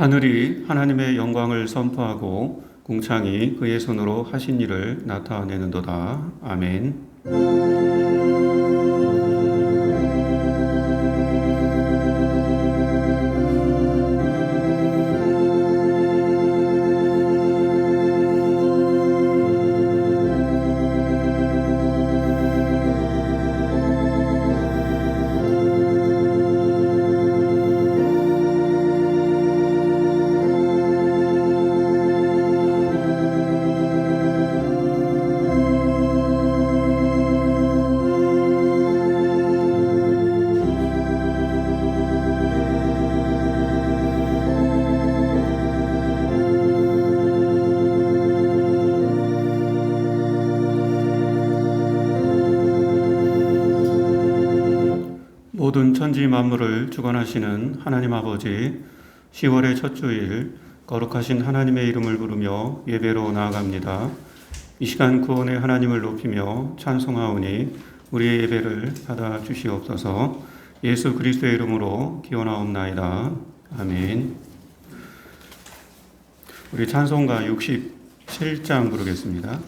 하늘이 하나님의 영광을 선포하고 궁창이 그의 손으로 하신 일을 나타내는도다. 아멘. 모든 천지 만물을 주관하시는 하나님 아버지, 10월의 첫 주일 거룩하신 하나님의 이름을 부르며 예배로 나아갑니다. 이 시간 구원의 하나님을 높이며 찬송하오니 우리의 예배를 받아 주시옵소서. 예수 그리스도의 이름으로 기원하옵나이다. 아멘. 우리 찬송가 67장 부르겠습니다.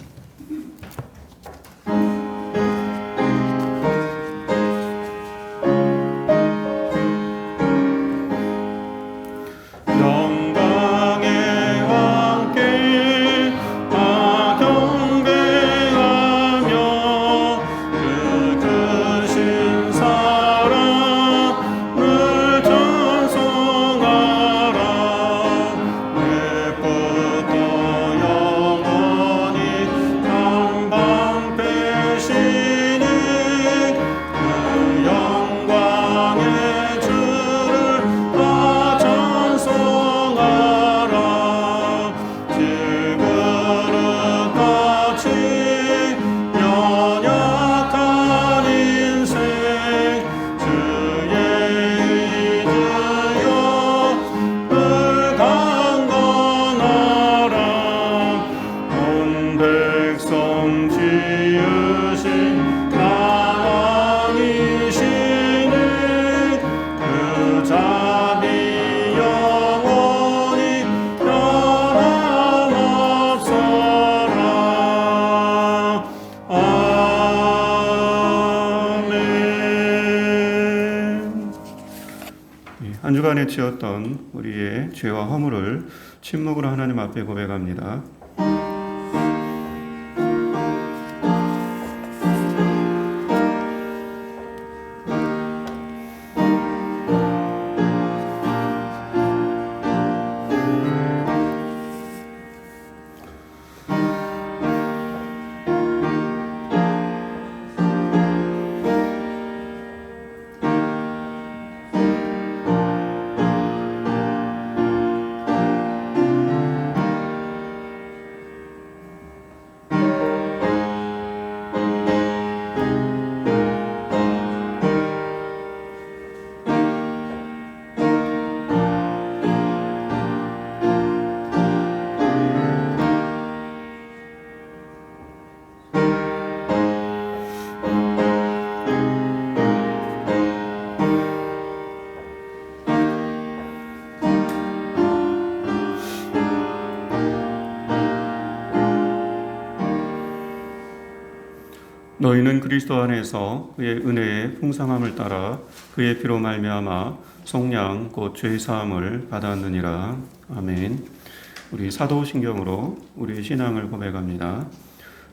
한 주간에 지었던 우리의 죄와 허물을 침묵으로 하나님 앞에 고백합니다. 너희는 그리스도 안에서 그의 은혜의 풍성함을 따라 그의 피로 말미암아 속량 곧 죄 사함을 받았느니라. 아멘. 우리 사도신경으로 우리 신앙을 고백합니다.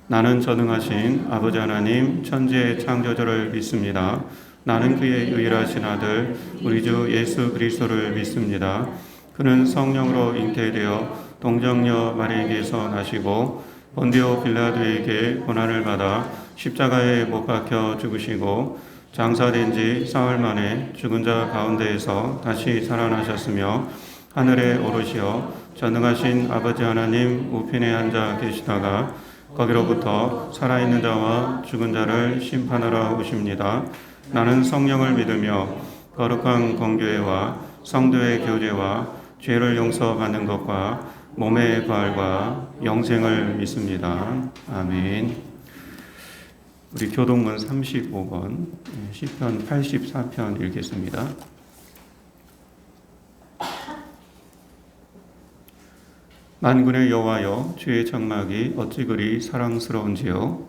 나는 전능하신 아버지 하나님 천지의 창조주를 믿습니다. 나는 그의 유일하신 아들 우리 주 예수 그리스도를 믿습니다. 그는 성령으로 잉태되어 동정녀 마리에게서 나시고 본디오 빌라도에게 고난을 받아 십자가에 못 박혀 죽으시고 장사된 지 사흘 만에 죽은 자 가운데에서 다시 살아나셨으며 하늘에 오르시어 전능하신 아버지 하나님 우편에 앉아 계시다가 거기로부터 살아있는 자와 죽은 자를 심판하러 오십니다. 나는 성령을 믿으며 거룩한 공교회와 성도의 교제와 죄를 용서받는 것과 몸의 부활과 영생을 믿습니다. 아멘. 우리 교동문 35번 시편 84편 읽겠습니다. 만군의 여호와여, 주의 장막이 어찌 그리 사랑스러운지요.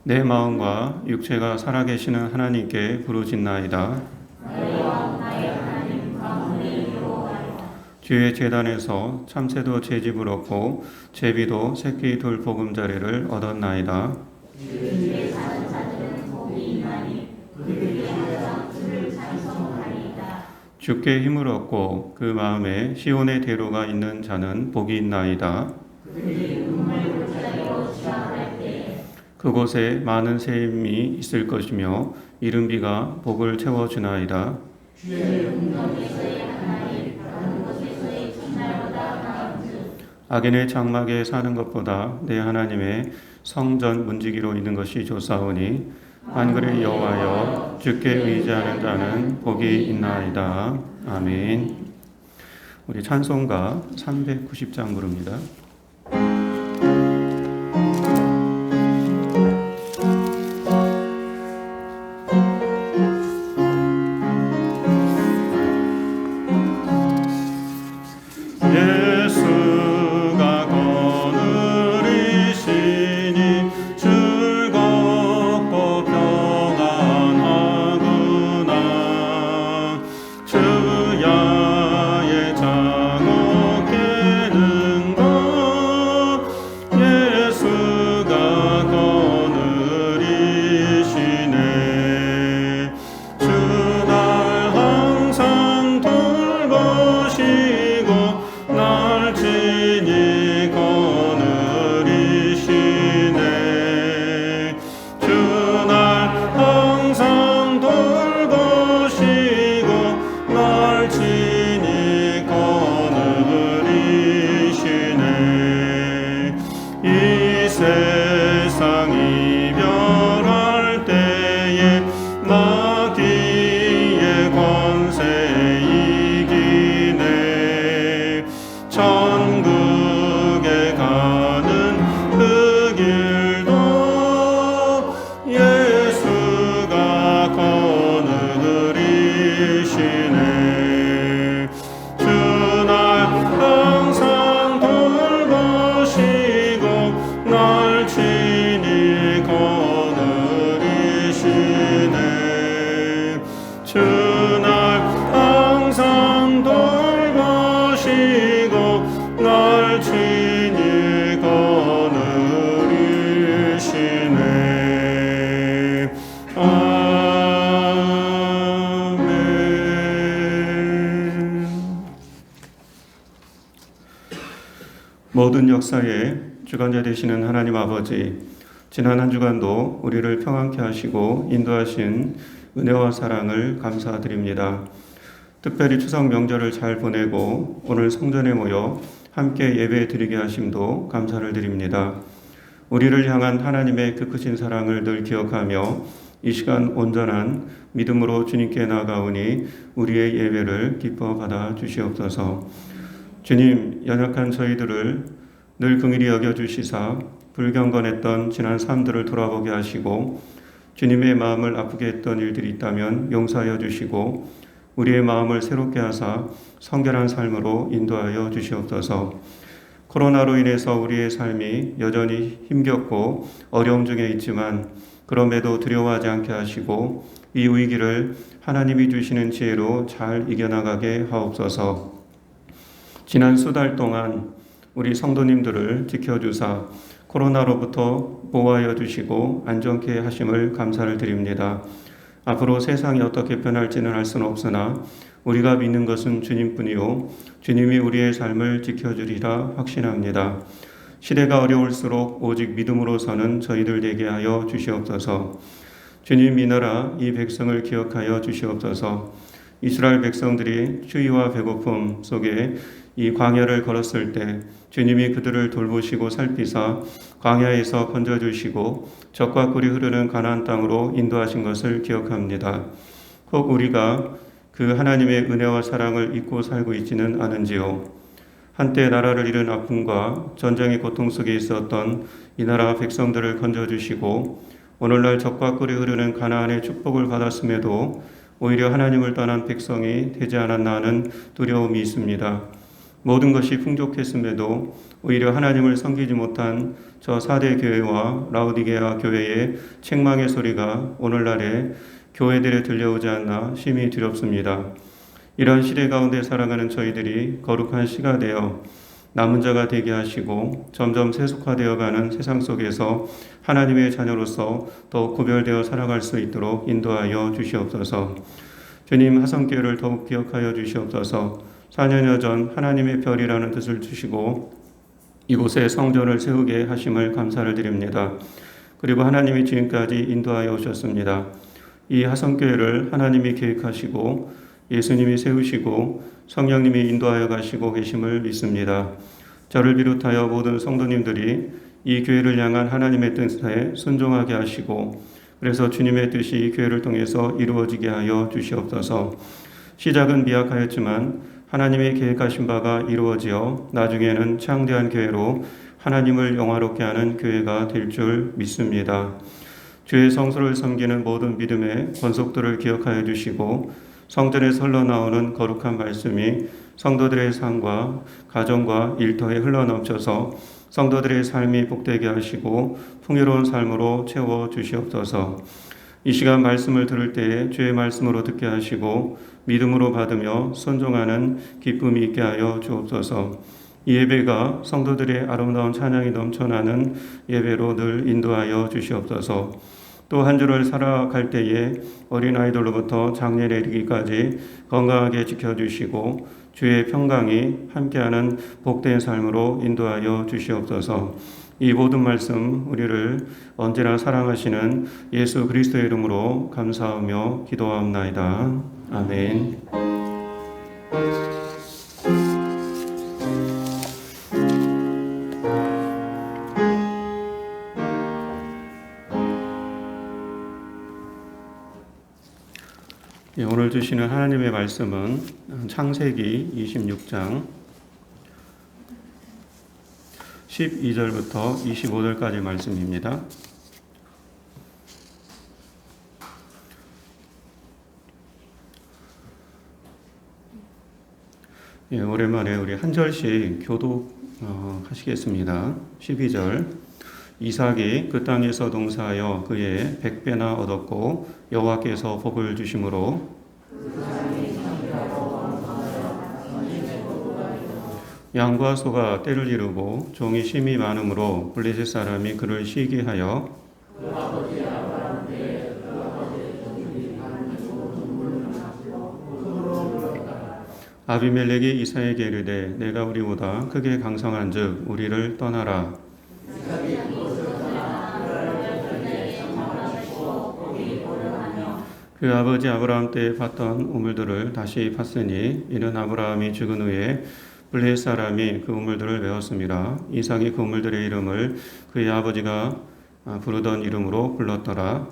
내 마음과 육체가 살아계시는 하나님께 부르짖나이다. 주의 제단에서 참새도 제집을 얻고 제비도 새끼 돌보금자리를 얻었나이다. 주께 힘을 얻고 그 마음에 시온의 대로가 있는 자는 복이 있나이다. 그곳에 많은 샘이 있을 것이며 이른 비가 복을 채워주나이다. 악인의 장막에 사는 것보다 내 하나님의 성전 문지기로 있는 것이 좋사오니 만군의 여호와여, 주께 의지하는 자는 복이 있나이다. 아멘. 우리 찬송가 390장 부릅니다. 모든 역사의 주관자 되시는 하나님 아버지, 지난 한 주간도 우리를 평안케 하시고 인도하신 은혜와 사랑을 감사드립니다. 특별히 추석 명절을 잘 보내고 오늘 성전에 모여 함께 예배 드리게 하심도 감사를 드립니다. 우리를 향한 하나님의 그 크신 사랑을 늘 기억하며 이 시간 온전한 믿음으로 주님께 나아가오니 우리의 예배를 기뻐 받아 주시옵소서. 주님, 연약한 저희들을 늘 긍휼히 여겨주시사 불경건했던 지난 삶들을 돌아보게 하시고 주님의 마음을 아프게 했던 일들이 있다면 용서하여 주시고 우리의 마음을 새롭게 하사 성결한 삶으로 인도하여 주시옵소서. 코로나로 인해서 우리의 삶이 여전히 힘겹고 어려움 중에 있지만 그럼에도 두려워하지 않게 하시고 이 위기를 하나님이 주시는 지혜로 잘 이겨나가게 하옵소서. 지난 수달 동안 우리 성도님들을 지켜주사 코로나로부터 보호하여 주시고 안전케 하심을 감사를 드립니다. 앞으로 세상이 어떻게 변할지는 알 수는 없으나 우리가 믿는 것은 주님뿐이요 주님이 우리의 삶을 지켜주리라 확신합니다. 시대가 어려울수록 오직 믿음으로서는 저희들 되게 하여 주시옵소서. 주님, 이 나라 이 백성을 기억하여 주시옵소서. 이스라엘 백성들이 추위와 배고픔 속에 이 광야를 걸었을 때 주님이 그들을 돌보시고 살피사 광야에서 건져주시고 젖과 꿀이 흐르는 가나안 땅으로 인도하신 것을 기억합니다. 혹 우리가 그 하나님의 은혜와 사랑을 잊고 살고 있지는 않은지요. 한때 나라를 잃은 아픔과 전쟁의 고통 속에 있었던 이 나라 백성들을 건져주시고 오늘날 젖과 꿀이 흐르는 가나안의 축복을 받았음에도 오히려 하나님을 떠난 백성이 되지 않았나 하는 두려움이 있습니다. 모든 것이 풍족했음에도 오히려 하나님을 섬기지 못한 저 4대 교회와 라오디게아 교회의 책망의 소리가 오늘날의 교회들에 들려오지 않나 심히 두렵습니다. 이런 시대 가운데 살아가는 저희들이 거룩한 씨가 되어 남은 자가 되게 하시고 점점 세속화되어가는 세상 속에서 하나님의 자녀로서 더욱 구별되어 살아갈 수 있도록 인도하여 주시옵소서. 주님, 하성교회를 더욱 기억하여 주시옵소서. 4년여 전 하나님의 별이라는 뜻을 주시고 이곳에 성전을 세우게 하심을 감사를 드립니다. 그리고 하나님이 지금까지 인도하여 오셨습니다. 이 하성교회를 하나님이 계획하시고 예수님이 세우시고 성령님이 인도하여 가시고 계심을 믿습니다. 저를 비롯하여 모든 성도님들이 이 교회를 향한 하나님의 뜻에 순종하게 하시고 그래서 주님의 뜻이 이 교회를 통해서 이루어지게 하여 주시옵소서. 시작은 미약하였지만 하나님의 계획하신 바가 이루어지어 나중에는 창대한 교회로 하나님을 영화롭게 하는 교회가 될 줄 믿습니다. 주의 성소를 섬기는 모든 믿음의 권속들을 기억하여 주시고 성전에서 흘러나오는 거룩한 말씀이 성도들의 삶과 가정과 일터에 흘러넘쳐서 성도들의 삶이 복되게 하시고 풍요로운 삶으로 채워 주시옵소서. 이 시간 말씀을 들을 때에 주의 말씀으로 듣게 하시고 믿음으로 받으며 순종하는 기쁨이 있게 하여 주옵소서. 이 예배가 성도들의 아름다운 찬양이 넘쳐나는 예배로 늘 인도하여 주시옵소서. 또 한 주를 살아갈 때에 어린아이들로부터 장년에 이르기까지 건강하게 지켜주시고 주의 평강이 함께하는 복된 삶으로 인도하여 주시옵소서. 이 모든 말씀 우리를 언제나 사랑하시는 예수 그리스도의 이름으로 감사하며 기도하옵나이다. 아멘. 오늘 주시는 하나님의 말씀은 창세기 26장 12절부터 25절까지 말씀입니다. 오랜만에 우리 한 절씩 교독하시겠습니다. 12절 이삭이 그 땅에서 동사하여 그의 100배나 얻었고 여호와께서 복을 주심으로 양과 소가 떼를 이루고 종이 심이 많으므로 블레셋 사람이 그를 쉬게 하여 아비멜렉이 이삭에게 이르되 내가 우리보다 크게 강성한즉 우리를 떠나라. 그 아버지 아브라함 때에 팠던 우물들을 다시 팠으니 이는 아브라함이 죽은 후에 블레셋 사람이 그 우물들을 메웠습니다. 이삭이 그 우물들의 이름을 그의 아버지가 부르던 이름으로 불렀더라.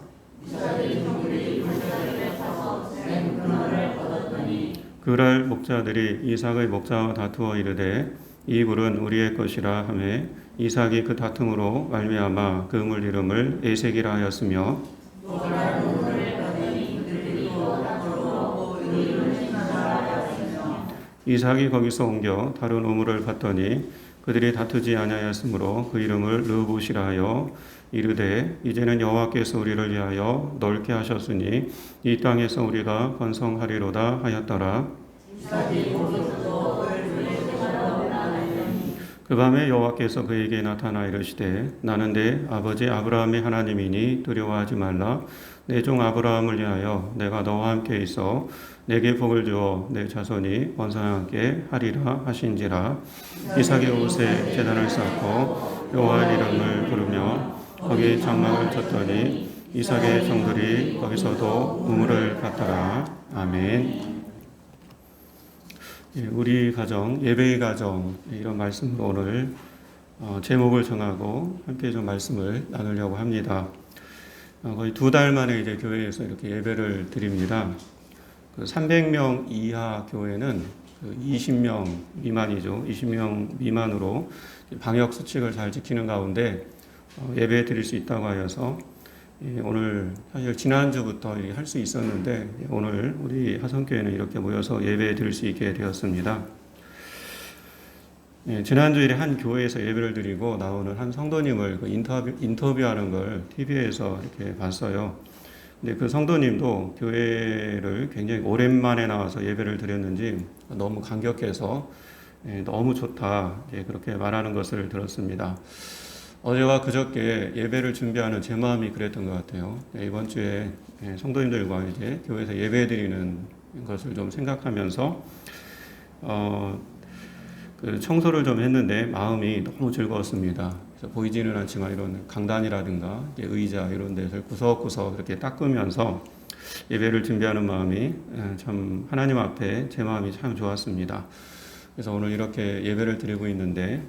그랄 목자들이 이삭의 목자와 다투어 이르되 이 물은 우리의 것이라 하매 이삭이 그 다툼으로 말미암아 그 물 이름을 에색이라 하였으며 이삭이 거기서 옮겨 다른 우물을 봤더니 그들이 다투지 아니하였으므로 그 이름을 르봇이라 하여 이르되 이제는 여호와께서 우리를 위하여 넓게 하셨으니 이 땅에서 우리가 번성하리로다 하였더라. 그 밤에 여호와께서 그에게 나타나 이르시되 나는 내 아버지 아브라함의 하나님이니 두려워하지 말라. 내 종 아브라함을 위하여 내가 너와 함께 있어 내게 복을 주어 내 자손이 번성하게 하리라 하신지라. 이삭이 옷에 제단을 쌓고 여호와의 이름을 부르며 거기 장막을 쳤더니 이삭의 종들이 거기서도 우물을 갔더라. 아멘. 우리 가정, 예배의 가정 이런 말씀으로 오늘 제목을 정하고 함께 좀 말씀을 나누려고 합니다. 거의 2달 만에 이제 교회에서 이렇게 예배를 드립니다. 300명 이하 교회는 20명 미만이죠. 20명 미만으로 방역 수칙을 잘 지키는 가운데 예배 드릴 수 있다고 하여서 오늘 사실 지난주부터 할 수 있었는데 오늘 우리 하성교회는 이렇게 모여서 예배 드릴 수 있게 되었습니다. 지난주일에 한 교회에서 예배를 드리고 나오는 한 성도님을 인터뷰하는 걸 TV에서 이렇게 봤어요. 근데 그 성도님도 교회를 굉장히 오랜만에 나와서 예배를 드렸는지 너무 감격해서 너무 좋다 그렇게 말하는 것을 들었습니다. 어제와 그저께 예배를 준비하는 제 마음이 그랬던 것 같아요. 이번 주에 성도님들과 이제 교회에서 예배 드리는 것을 좀 생각하면서 그 청소를 좀 했는데 마음이 너무 즐거웠습니다. 그래서 보이지는 않지만 이런 강단이라든가 의자 이런 데를 구석구석 이렇게 닦으면서 예배를 준비하는 마음이 참 하나님 앞에 제 마음이 참 좋았습니다. 그래서 오늘 이렇게 예배를 드리고 있는데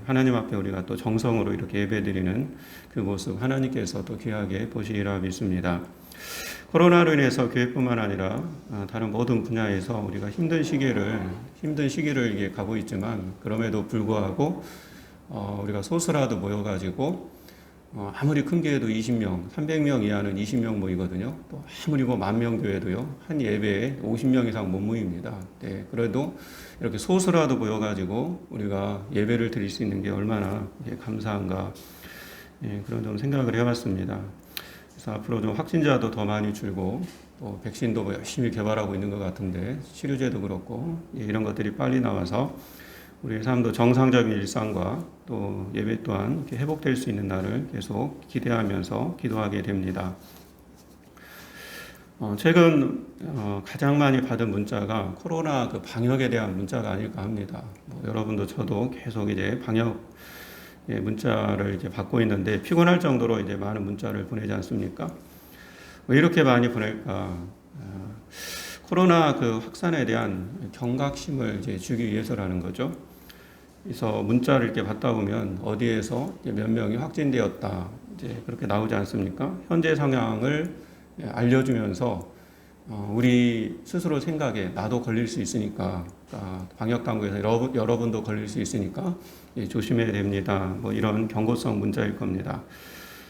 하나님 앞에 우리가 또 정성으로 이렇게 예배드리는 그 모습 하나님께서 또 귀하게 보시리라 믿습니다. 코로나로 인해서 교회뿐만 아니라 다른 모든 분야에서 우리가 힘든 시기를 이게 가고 있지만 그럼에도 불구하고 우리가 소수라도 모여가지고 아무리 큰 교회도 20명, 300명 이하는 20명 모이거든요. 또 아무리 10,000명 교회도요, 한 예배에 50명 이상 못 모입니다. 그래도 이렇게 소수라도 모여가지고 우리가 예배를 드릴 수 있는 게 얼마나 감사한가, 그런 좀 생각을 해봤습니다. 그래서 앞으로 좀 확진자도 더 많이 줄고, 또 백신도 열심히 개발하고 있는 것 같은데, 치료제도 그렇고, 이런 것들이 빨리 나와서 우리의 삶도 정상적인 일상과 또 예배 또한 이렇게 회복될 수 있는 날을 계속 기대하면서 기도하게 됩니다. 최근 가장 많이 받은 문자가 코로나 그 방역에 대한 문자가 아닐까 합니다. 여러분도 저도 계속 이제 방역 문자를 이제 받고 있는데 피곤할 정도로 이제 많은 문자를 보내지 않습니까? 왜 이렇게 많이 보낼까? 코로나 그 확산에 대한 경각심을 이제 주기 위해서라는 거죠. 그래서 문자를 이렇게 받다 보면 어디에서 몇 명이 확진되었다 이제 그렇게 나오지 않습니까? 현재 상황을 알려주면서 우리 스스로 생각에 나도 걸릴 수 있으니까 방역 당국에서 여러분도 걸릴 수 있으니까 조심해야 됩니다. 이런 경고성 문자일 겁니다.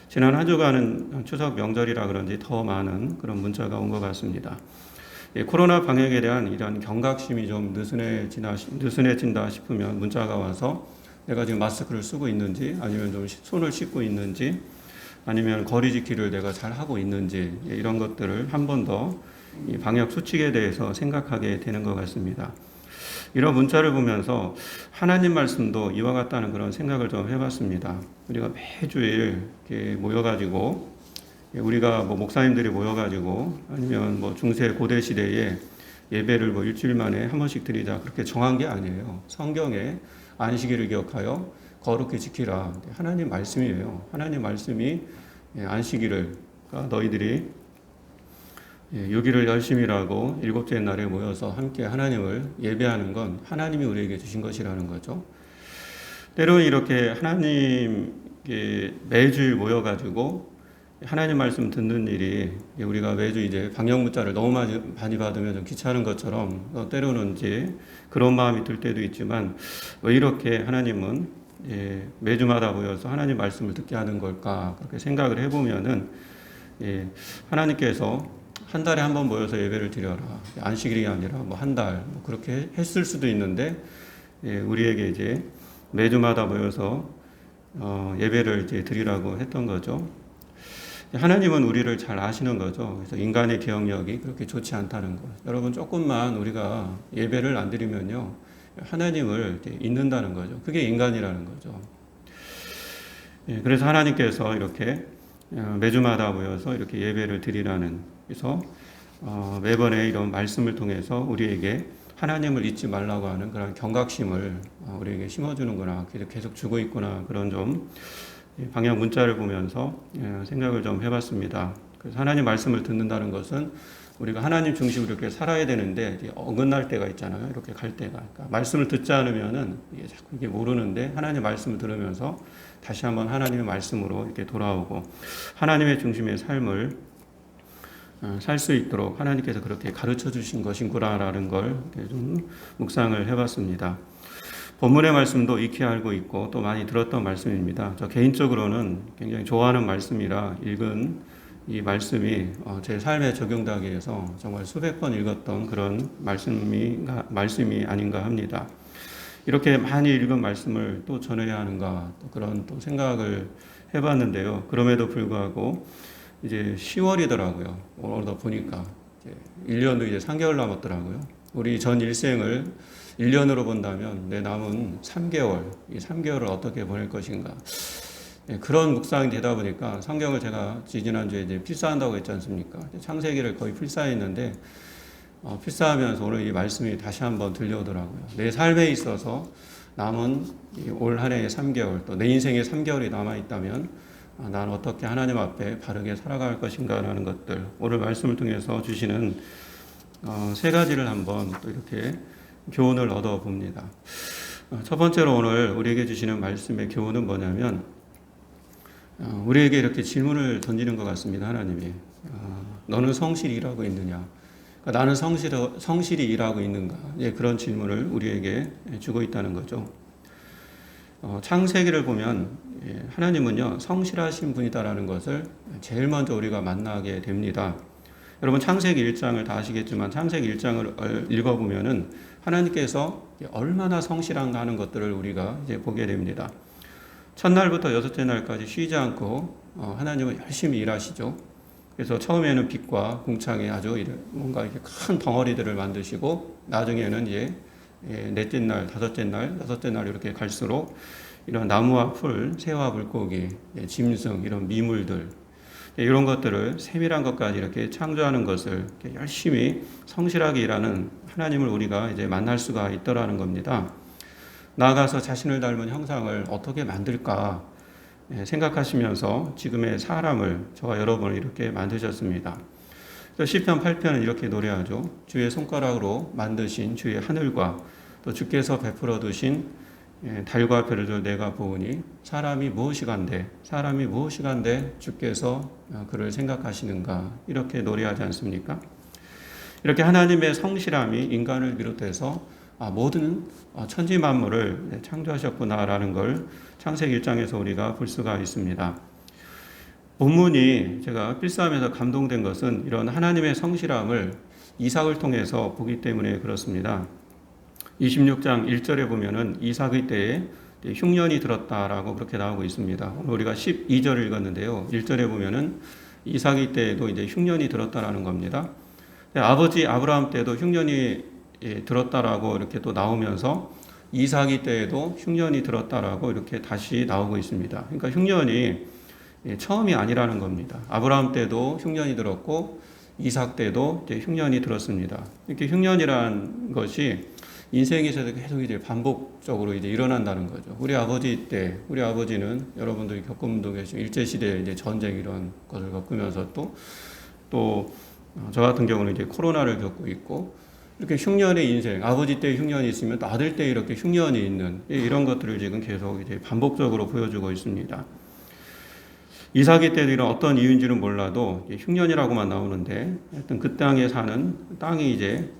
지난 한 주간은 추석 명절이라 그런지 더 많은 그런 문자가 온 것 같습니다. 코로나 방역에 대한 이런 경각심이 좀 느슨해진다 싶으면 문자가 와서 내가 지금 마스크를 쓰고 있는지 아니면 좀 손을 씻고 있는지 아니면 거리 지키를 내가 잘 하고 있는지 이런 것들을 한 번 더 이 방역 수칙에 대해서 생각하게 되는 것 같습니다. 이런 문자를 보면서 하나님 말씀도 이와 같다는 그런 생각을 좀 해봤습니다. 우리가 매주일 이렇게 모여가지고 우리가 목사님들이 모여가지고 아니면 중세 고대 시대에 예배를 일주일 만에 한 번씩 드리자 그렇게 정한 게 아니에요. 성경에 안식일을 기억하여 거룩히 지키라. 하나님 말씀이에요. 하나님 말씀이 안식일을 너희들이 6일을 열심히 일하고 일곱째 날에 모여서 함께 하나님을 예배하는 건 하나님이 우리에게 주신 것이라는 거죠. 때로는 이렇게 하나님 매주일 모여가지고 하나님 말씀 듣는 일이 우리가 매주 이제 방역 문자를 너무 많이 받으면 좀 귀찮은 것처럼 때로는 이제 그런 마음이 들 때도 있지만 왜 이렇게 하나님은 매주마다 모여서 하나님 말씀을 듣게 하는 걸까 그렇게 생각을 해보면은 하나님께서 한 달에 한 번 모여서 예배를 드려라 안식일이 아니라 한 달 그렇게 했을 수도 있는데 우리에게 이제 매주마다 모여서 예배를 이제 드리라고 했던 거죠. 하나님은 우리를 잘 아시는 거죠. 그래서 인간의 기억력이 그렇게 좋지 않다는 것. 여러분 조금만 우리가 예배를 안 드리면요 하나님을 잊는다는 거죠. 그게 인간이라는 거죠. 그래서 하나님께서 이렇게 매주마다 모여서 이렇게 예배를 드리라는 그래서 매번에 이런 말씀을 통해서 우리에게 하나님을 잊지 말라고 하는 그런 경각심을 우리에게 심어주는구나 계속 주고 있구나 그런 좀 방향 문자를 보면서 생각을 좀 해봤습니다. 그래서 하나님 말씀을 듣는다는 것은 우리가 하나님 중심으로 이렇게 살아야 되는데 어긋날 때가 있잖아요. 이렇게 갈 때가. 그러니까 말씀을 듣지 않으면은 이게 자꾸 이게 모르는데 하나님 말씀을 들으면서 다시 한번 하나님의 말씀으로 이렇게 돌아오고 하나님의 중심의 삶을 살 수 있도록 하나님께서 그렇게 가르쳐 주신 것인구나라는 걸 좀 묵상을 해봤습니다. 본문의 말씀도 익히 알고 있고 또 많이 들었던 말씀입니다. 저 개인적으로는 굉장히 좋아하는 말씀이라 읽은 이 말씀이 제 삶에 적용되기 위해서 정말 수백 번 읽었던 그런 말씀이 아닌가 합니다. 이렇게 많이 읽은 말씀을 또 전해야 하는가, 또 그런 또 생각을 해봤는데요. 그럼에도 불구하고 이제 10월이더라고요. 오늘도 보니까 이제 1년도 이제 3개월 남았더라고요. 우리 전 일생을 1년으로 본다면 내 남은 3개월, 이 3개월을 어떻게 보낼 것인가. 그런 묵상이 되다 보니까 성경을 제가 지난주에 이제 필사한다고 했지 않습니까? 창세기를 거의 필사했는데, 필사하면서 오늘 이 말씀이 다시 한번 들려오더라고요. 내 삶에 있어서 남은 올 한 해의 3개월, 또 내 인생의 3개월이 남아있다면, 난 어떻게 하나님 앞에 바르게 살아갈 것인가 라는 것들, 오늘 말씀을 통해서 주시는 세 가지를 한번 또 이렇게 교훈을 얻어 봅니다. 첫 번째로 오늘 우리에게 주시는 말씀의 교훈은 뭐냐면, 우리에게 이렇게 질문을 던지는 것 같습니다. 하나님이 너는 성실히 일하고 있느냐? 그러니까 나는 성실히 일하고 있는가? 그런 질문을 우리에게 주고 있다는 거죠. 창세기를 보면 하나님은요 성실하신 분이다라는 것을 제일 먼저 우리가 만나게 됩니다. 여러분 창세기 1장을 다 아시겠지만 창세기 1장을 읽어보면은 하나님께서 얼마나 성실한가 하는 것들을 우리가 이제 보게 됩니다. 첫날부터 여섯째 날까지 쉬지 않고 하나님은 열심히 일하시죠. 그래서 처음에는 빛과 궁창에 아주 뭔가 이렇게 큰 덩어리들을 만드시고 나중에는 이제 넷째 날, 다섯째 날, 여섯째 날 이렇게 갈수록 이런 나무와 풀, 새와 물고기, 짐승 이런 미물들 이런 것들을 세밀한 것까지 이렇게 창조하는 것을 이렇게 열심히 성실하게 일하는 하나님을 우리가 이제 만날 수가 있더라는 겁니다. 나아가서 자신을 닮은 형상을 어떻게 만들까 생각하시면서 지금의 사람을 저와 여러분을 이렇게 만드셨습니다. 시편 8편은 이렇게 노래하죠. 주의 손가락으로 만드신 주의 하늘과 또 주께서 베풀어 두신 달과 별을 내가 보으니 사람이 무엇이간데 주께서 그를 생각하시는가 이렇게 노래하지 않습니까? 이렇게 하나님의 성실함이 인간을 비롯해서 모든 천지 만물을 창조하셨구나라는 걸 창세기 1장에서 우리가 볼 수가 있습니다. 본문이 제가 필사하면서 감동된 것은 이런 하나님의 성실함을 이삭을 통해서 보기 때문에 그렇습니다. 26장 1절에 보면은 이삭의 때에 흉년이 들었다라고 그렇게 나오고 있습니다. 오늘 우리가 12절을 읽었는데요. 1절에 보면은 이삭의 때에도 이제 흉년이 들었다라는 겁니다. 아버지 아브라함 때도 흉년이 들었다라고 이렇게 또 나오면서 이삭의 때에도 흉년이 들었다라고 이렇게 다시 나오고 있습니다. 그러니까 흉년이 처음이 아니라는 겁니다. 아브라함 때도 흉년이 들었고 이삭 때도 이제 흉년이 들었습니다. 이렇게 흉년이라는 것이 인생에서도 계속 이제 반복적으로 이제 일어난다는 거죠. 우리 아버지는 여러분들이 겪은 분도 계시고 일제시대 이제 전쟁 이런 것을 겪으면서 또 저 같은 경우는 이제 코로나를 겪고 있고 이렇게 흉년의 인생, 아버지 때 흉년이 있으면 또 아들 때 이렇게 흉년이 있는 이런 것들을 지금 계속 이제 반복적으로 보여주고 있습니다. 이삭의 때도 이런 어떤 이유인지는 몰라도 흉년이라고만 나오는데 하여튼 그 땅에 사는 땅이 이제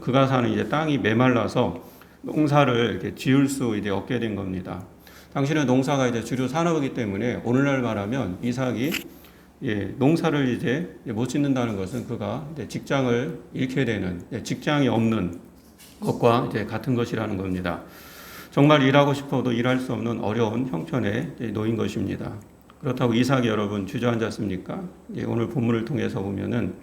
그가 사는 이제 땅이 메말라서 농사를 이렇게 지을 수 이제 없게 된 겁니다. 당시는 농사가 이제 주류 산업이기 때문에 오늘날 말하면 이삭이 농사를 이제 못 짓는다는 것은 그가 이제 직장을 잃게 되는 직장이 없는 것과 이제 같은 것이라는 겁니다. 정말 일하고 싶어도 일할 수 없는 어려운 형편에 놓인 것입니다. 그렇다고 이삭이 여러분 주저앉았습니까? 오늘 본문을 통해서 보면은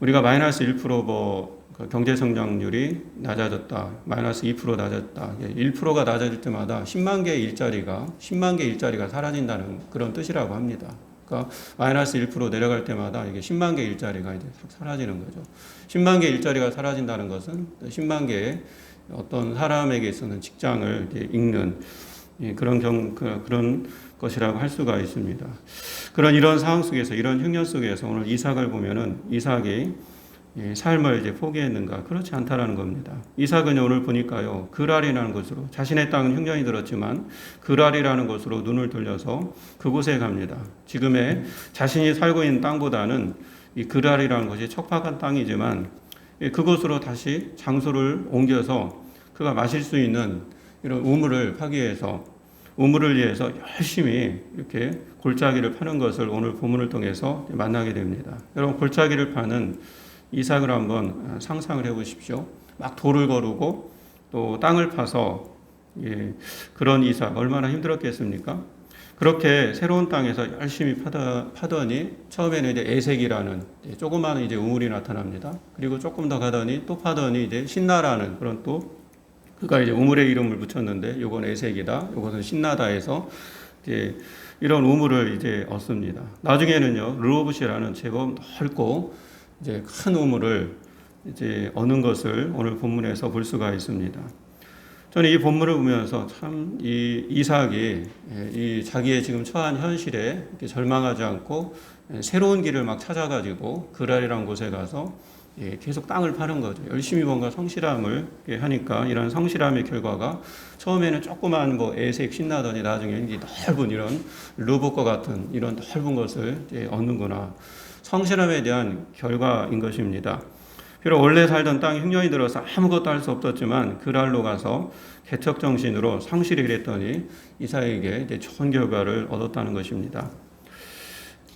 우리가 마이너스 1% 경제 성장률이 낮아졌다. 마이너스 2% 낮았다. 1%가 낮아질 때마다 10만 개의 일자리가 사라진다는 그런 뜻이라고 합니다. 그러니까 마이너스 1% 내려갈 때마다 이게 10만 개의 일자리가 이제 사라지는 거죠. 10만 개의 일자리가 사라진다는 것은 10만 개의 어떤 사람에게 있어서는 직장을 이제 잃는 그런 것이라고 할 수가 있습니다. 이런 상황 속에서, 이런 흉년 속에서 오늘 이삭을 보면은 이삭이 삶을 이제 포기했는가? 그렇지 않다라는 겁니다. 이삭은 오늘 보니까요, 그랄이라는 곳으로, 자신의 땅은 흉년이 들었지만 그랄이라는 곳으로 눈을 돌려서 그곳에 갑니다. 지금의 자신이 살고 있는 땅보다는 이 그랄이라는 것이 척박한 땅이지만 그곳으로 다시 장소를 옮겨서 그가 마실 수 있는 이런 우물을 파기 위해서 우물을 위해서 열심히 이렇게 골짜기를 파는 것을 오늘 본문을 통해서 만나게 됩니다. 여러분, 골짜기를 파는 이삭을 한번 상상을 해 보십시오. 막 돌을 거르고 또 땅을 파서, 그런 이삭 얼마나 힘들었겠습니까? 그렇게 새로운 땅에서 열심히 파더니 처음에는 이제 에색이라는 조그마한 이제 우물이 나타납니다. 그리고 조금 더 가더니 또 파더니 이제 신나라는 그런 또 그가 이제 우물의 이름을 붙였는데 요건 에색이다, 요것은 신나다 해서 이제 이런 우물을 이제 얻습니다. 나중에는요 르호봇이라는 제법 넓고 이제 큰 우물을 이제 얻는 것을 오늘 본문에서 볼 수가 있습니다. 저는 이 본문을 보면서 참 이 이삭이 이 자기의 지금 처한 현실에 이렇게 절망하지 않고 새로운 길을 막 찾아가지고 그랄이라는 곳에 가서 계속 땅을 파는 거죠. 열심히 뭔가 성실함을 하니까 이런 성실함의 결과가 처음에는 조그만 뭐 애색 신나더니 나중에 넓은 이런 르봇과 같은 이런 넓은 것을 얻는구나. 성실함에 대한 결과인 것입니다. 비록 원래 살던 땅이 흉년이 들어서 아무것도 할 수 없었지만 그랄로 가서 개척 정신으로 성실히 일했더니 이삭에게 이제 좋은 결과를 얻었다는 것입니다.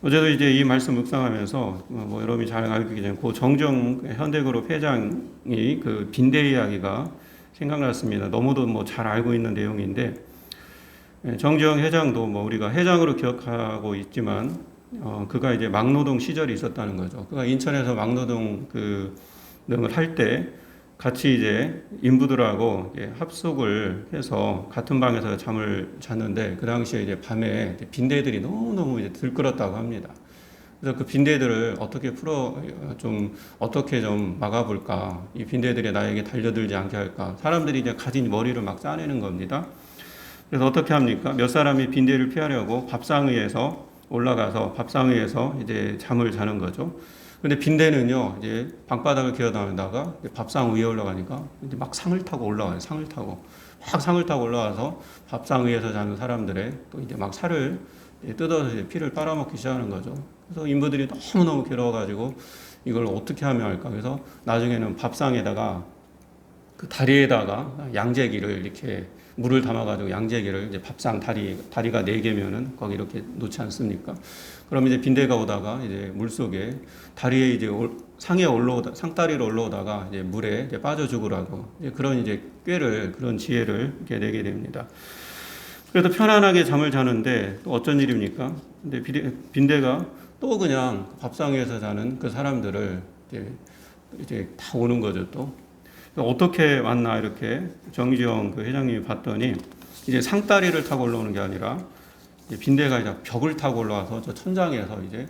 어제도 이제 이 말씀 묵상하면서 뭐 여러분이 잘 알고 계시는 고 정정 현대그룹 회장이 그 빈대 이야기가 생각났습니다. 너무도 뭐 잘 알고 있는 내용인데, 정정 회장도 뭐 우리가 회장으로 기억하고 있지만 그가 이제 막노동 시절이 있었다는 거죠. 그가 인천에서 막노동 등을 할 때 같이 이제 인부들하고 합숙을 해서 같은 방에서 잠을 잤는데 그 당시에 이제 밤에 빈대들이 너무너무 이제 들끓었다고 합니다. 그래서 그 빈대들을 어떻게 어떻게 좀 막아볼까? 이 빈대들이 나에게 달려들지 않게 할까? 사람들이 이제 가진 머리를 막 짜내는 겁니다. 그래서 어떻게 합니까? 몇 사람이 빈대를 피하려고 밥상 위에서 올라가서 밥상 위에서 이제 잠을 자는 거죠. 근데 빈대는요, 이제 방바닥을 기어다니다가 밥상 위에 올라가니까 이제 막 상을 타고 올라와요. 상을 타고. 막 상을 타고 올라와서 밥상 위에서 자는 사람들의 또 이제 막 살을 뜯어서 이제 피를 빨아먹기 시작하는 거죠. 그래서 인부들이 너무너무 괴로워가지고 이걸 어떻게 하면 할까. 그래서 나중에는 밥상에다가 그 다리에다가 양재기를 이렇게 물을 담아가지고 양재기를 이제 밥상 다리가 4개면은 거기 이렇게 놓지 않습니까? 그럼 이제 빈대가 오다가 이제 물 속에 다리에 이제 상다리로 올라오다가 이제 물에 이제 빠져 죽으라고 그런 이제 그런 지혜를 이렇게 내게 됩니다. 그래도 편안하게 잠을 자는데 또 어쩐 일입니까? 근데 빈대가 또 그냥 밥상 위에서 자는 그 사람들을 이제 다 오는 거죠 또. 어떻게 왔나 이렇게 정지영 그 회장님이 봤더니 이제 상다리를 타고 올라오는 게 아니라 빈대가 이제 벽을 타고 올라와서 저 천장에서 이제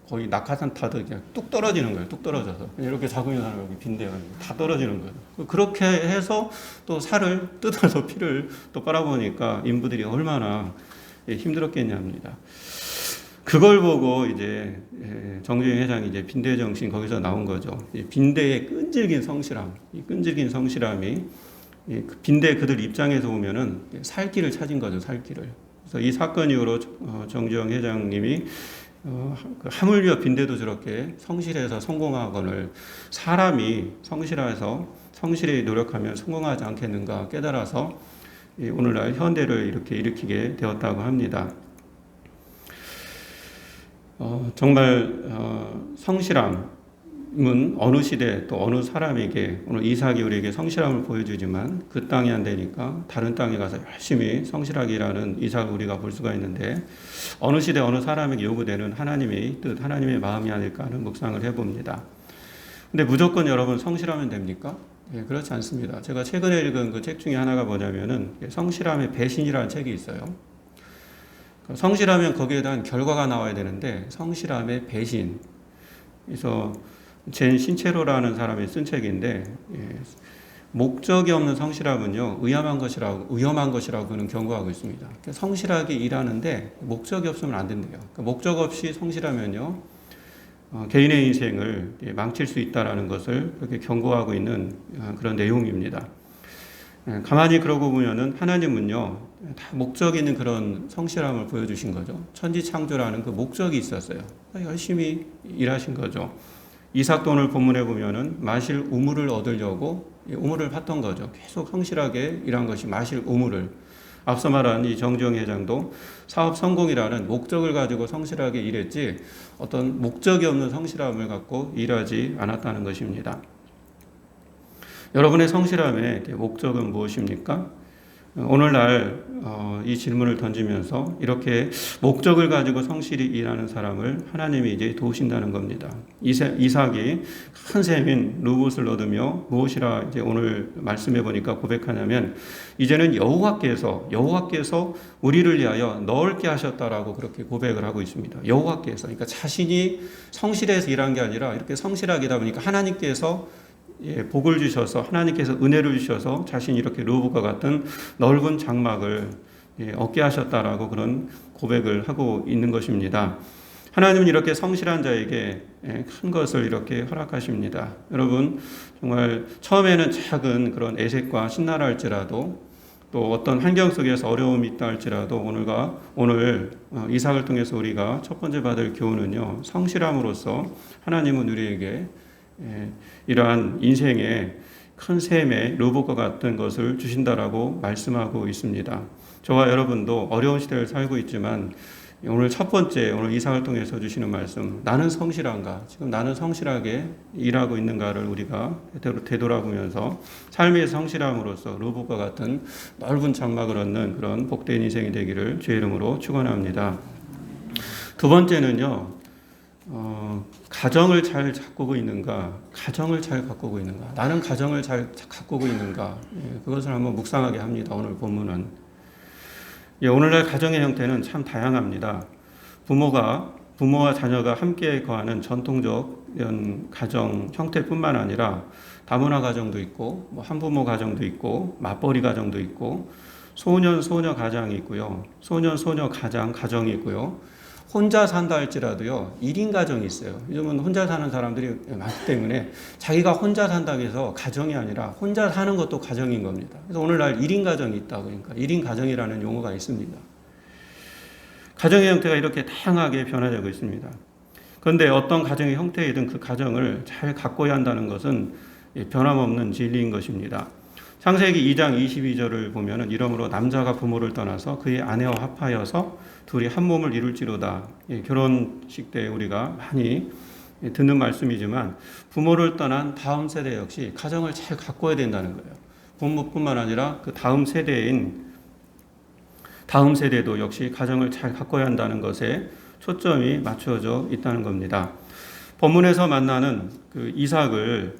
거의 낙하산 타듯 그냥 뚝 떨어지는 거예요. 뚝 떨어져서 이렇게 자고 있는 사람이 빈대가 다 떨어지는 거예요. 그렇게 해서 또 살을 뜯어서 피를 또 빨아보니까 인부들이 얼마나 힘들었겠냐입니다. 그걸 보고 이제 정주영 회장이 이제 빈대 정신 거기서 나온 거죠. 빈대의 끈질긴 성실함, 이 끈질긴 성실함이 빈대 그들 입장에서 보면은 살 길을 찾은 거죠, 살 길을. 그래서 이 사건 이후로 정주영 회장님이 하물며 빈대도 저렇게 성실해서 성공하거늘 사람이 성실히 노력하면 성공하지 않겠는가 깨달아서 오늘날 현대를 이렇게 일으키게 되었다고 합니다. 정말 성실함은 어느 시대 또 어느 사람에게 오늘 이삭이 우리에게 성실함을 보여주지만 그 땅이 안 되니까 다른 땅에 가서 열심히 성실하게 일하는 이삭을 우리가 볼 수가 있는데 어느 시대 어느 사람에게 요구되는 하나님의 뜻, 하나님의 마음이 아닐까 하는 묵상을 해봅니다. 근데 무조건 여러분 성실하면 됩니까? 그렇지 않습니다. 제가 최근에 읽은 그 책 중에 하나가 뭐냐면은 성실함의 배신이라는 책이 있어요. 성실하면 거기에 대한 결과가 나와야 되는데 성실함의 배신. 그래서 젠 신체로라는 사람이 쓴 책인데 목적이 없는 성실함은요 위험한 것이라고 그는 경고하고 있습니다. 성실하게 일하는데 목적이 없으면 안 된대요. 목적 없이 성실하면요 개인의 인생을 망칠 수 있다라는 것을 그렇게 경고하고 있는 그런 내용입니다. 가만히 그러고 보면은 하나님은요 다 목적 있는 그런 성실함을 보여주신 거죠. 천지창조라는 그 목적이 있었어요. 열심히 일하신 거죠. 이삭도 오늘 본문에 보면은 마실 우물을 얻으려고 우물을 팠던 거죠. 계속 성실하게 일한 것이 마실 우물을. 앞서 말한 이 정주영 회장도 사업 성공이라는 목적을 가지고 성실하게 일했지 어떤 목적이 없는 성실함을 갖고 일하지 않았다는 것입니다. 여러분의 성실함의 목적은 무엇입니까? 오늘날 이 질문을 던지면서 이렇게 목적을 가지고 성실히 일하는 사람을 하나님이 이제 도우신다는 겁니다. 이삭이 큰 셈인 루봇을 얻으며 무엇이라 이제 오늘 말씀해 보니까 고백하냐면 이제는 여호와께서 우리를 위하여 넓게 하셨다라고 그렇게 고백을 하고 있습니다. 여호와께서, 그러니까 자신이 성실해서 일한 게 아니라 이렇게 성실하게 하다 보니까 하나님께서 복을 주셔서, 하나님께서 은혜를 주셔서 자신이 이렇게 르브과 같은 넓은 장막을 얻게 하셨다라고 그런 고백을 하고 있는 것입니다. 하나님은 이렇게 성실한 자에게 큰 것을 이렇게 허락하십니다. 여러분, 정말 처음에는 작은 그런 애색과 신나라 할지라도, 또 어떤 환경 속에서 어려움이 있다 할지라도 오늘 이삭을 통해서 우리가 첫 번째 받을 교훈은요, 성실함으로써 하나님은 우리에게 이러한 인생의 큰 셈의 로봇과 같은 것을 주신다라고 말씀하고 있습니다. 저와 여러분도 어려운 시대를 살고 있지만 오늘 첫 번째, 오늘 이삭을 통해서 주시는 말씀, 나는 성실한가? 지금 나는 성실하게 일하고 있는가를 우리가 되돌아보면서 삶의 성실함으로써 로봇과 같은 넓은 장막을 얻는 그런 복된 인생이 되기를 주의 이름으로 축원합니다. 두 번째는요, 가정을 잘 가꾸고 있는가? 나는 가정을 잘 가꾸고 있는가? 그것을 한번 묵상하게 합니다. 오늘 본문은. 오늘날 가정의 형태는 참 다양합니다. 부모와 자녀가 함께 거하는 전통적 이런 가정 형태뿐만 아니라 다문화 가정도 있고, 한부모 가정도 있고, 맞벌이 가정도 있고, 소년 가정이 있고요. 소녀 가정이 있고요. 혼자 산다 할지라도요, 1인 가정이 있어요. 요즘은 혼자 사는 사람들이 많기 때문에 자기가 혼자 산다고 해서 가정이 아니라 혼자 사는 것도 가정인 겁니다. 그래서 오늘날 1인 가정이 있다고, 그러니까 1인 가정이라는 용어가 있습니다. 가정의 형태가 이렇게 다양하게 변화되고 있습니다. 그런데 어떤 가정의 형태이든 그 가정을 잘 가꿔야 한다는 것은 변함없는 진리인 것입니다. 창세기 2장 22절을 보면은 이러므로 남자가 부모를 떠나서 그의 아내와 합하여서 둘이 한 몸을 이룰지로다. 결혼식 때 우리가 많이 듣는 말씀이지만 부모를 떠난 다음 세대 역시 가정을 잘 가꿔야 된다는 거예요. 부모뿐만 아니라 그 다음 세대도 역시 가정을 잘 가꿔야 한다는 것에 초점이 맞춰져 있다는 겁니다. 본문에서 만나는 그 이삭은요,